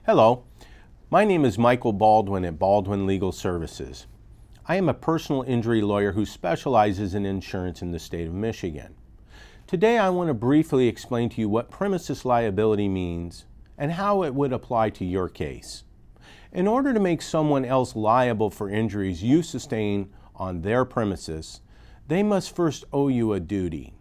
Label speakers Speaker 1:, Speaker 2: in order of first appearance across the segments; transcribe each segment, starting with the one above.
Speaker 1: Hello, my name is Michael Baldwin at Baldwin Legal Services. I am a personal injury lawyer who specializes in insurance in the state of Michigan. Today I want to briefly explain to you what premises liability means and how it would apply to your case. In order to make someone else liable for injuries you sustain on their premises, they must first owe you a duty.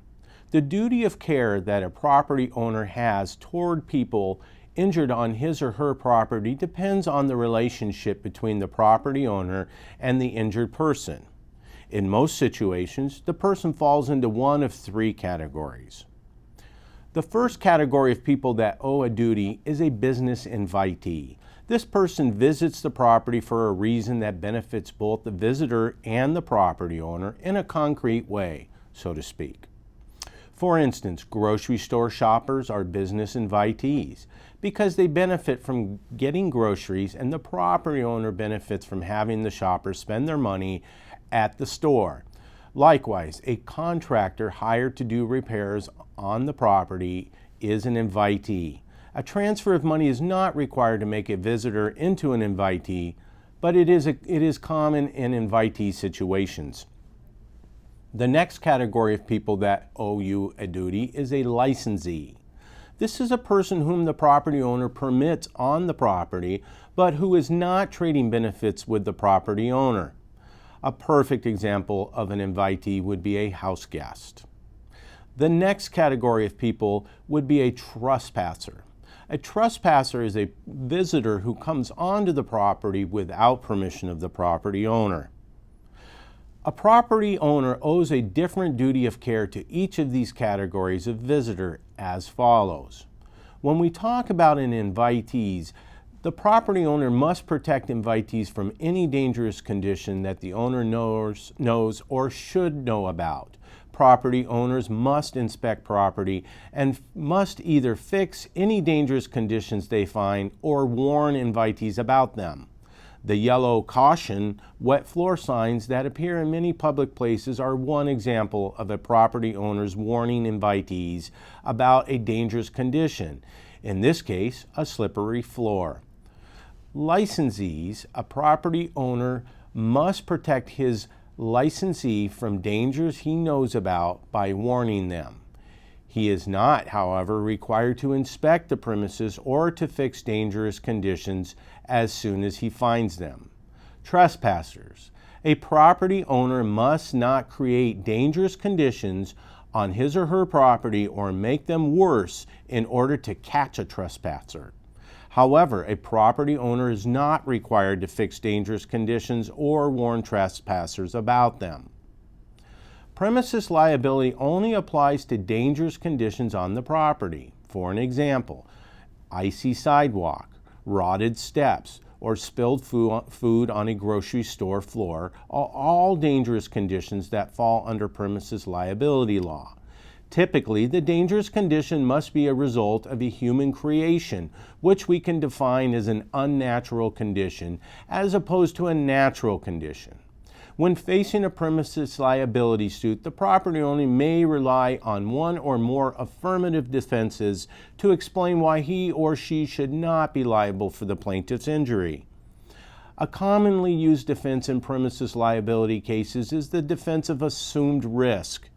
Speaker 1: The duty of care that a property owner has toward people injured on his or her property depends on the relationship between the property owner and the injured person. In most situations, the person falls into one of three categories. The first category of people that owe a duty is a business invitee. This person visits the property for a reason that benefits both the visitor and the property owner in a concrete way, so to speak. For instance, grocery store shoppers are business invitees because they benefit from getting groceries and the property owner benefits from having the shoppers spend their money at the store. Likewise, a contractor hired to do repairs on the property is an invitee. A transfer of money is not required to make a visitor into an invitee, but it is common in invitee situations. The next category of people that owe you a duty is a licensee. This is a person whom the property owner permits on the property, but who is not trading benefits with the property owner. A perfect example of an invitee would be a house guest. The next category of people would be a trespasser. A trespasser is a visitor who comes onto the property without permission of the property owner. A property owner owes a different duty of care to each of these categories of visitor as follows. When we talk about an invitees, the property owner must protect invitees from any dangerous condition that the owner knows or should know about. Property owners must inspect property and must either fix any dangerous conditions they find or warn invitees about them. The yellow caution wet floor signs that appear in many public places are one example of a property owner's warning invitees about a dangerous condition, in this case, a slippery floor. Licensees, a property owner must protect his licensee from dangers he knows about by warning them. He is not, however, required to inspect the premises or to fix dangerous conditions as soon as he finds them. Trespassers. A property owner must not create dangerous conditions on his or her property or make them worse in order to catch a trespasser. However, a property owner is not required to fix dangerous conditions or warn trespassers about them. Premises liability only applies to dangerous conditions on the property. For an example, icy sidewalk, rotted steps, or spilled food on a grocery store floor are all dangerous conditions that fall under premises liability law. Typically, the dangerous condition must be a result of a human creation, which we can define as an unnatural condition as opposed to a natural condition. When facing a premises liability suit, the property owner may rely on one or more affirmative defenses to explain why he or she should not be liable for the plaintiff's injury. A commonly used defense in premises liability cases is the defense of assumed risk.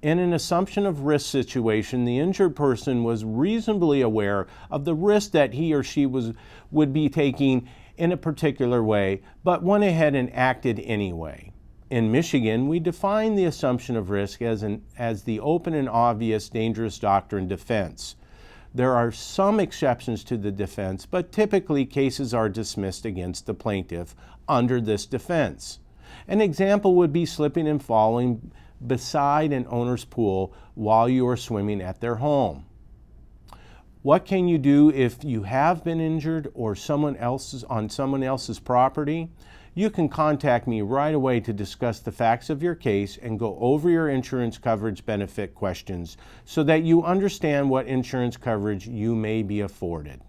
Speaker 1: In an assumption of risk situation, the injured person was reasonably aware of the risk that he or she would be taking in a particular way, but went ahead and acted anyway. In Michigan, we define the assumption of risk as the open and obvious dangerous doctrine defense. There are some exceptions to the defense, but typically cases are dismissed against the plaintiff under this defense. An example would be slipping and falling beside an owner's pool while you are swimming at their home. What can you do if you have been injured or on someone else's property? You can contact me right away to discuss the facts of your case and go over your insurance coverage benefit questions so that you understand what insurance coverage you may be afforded.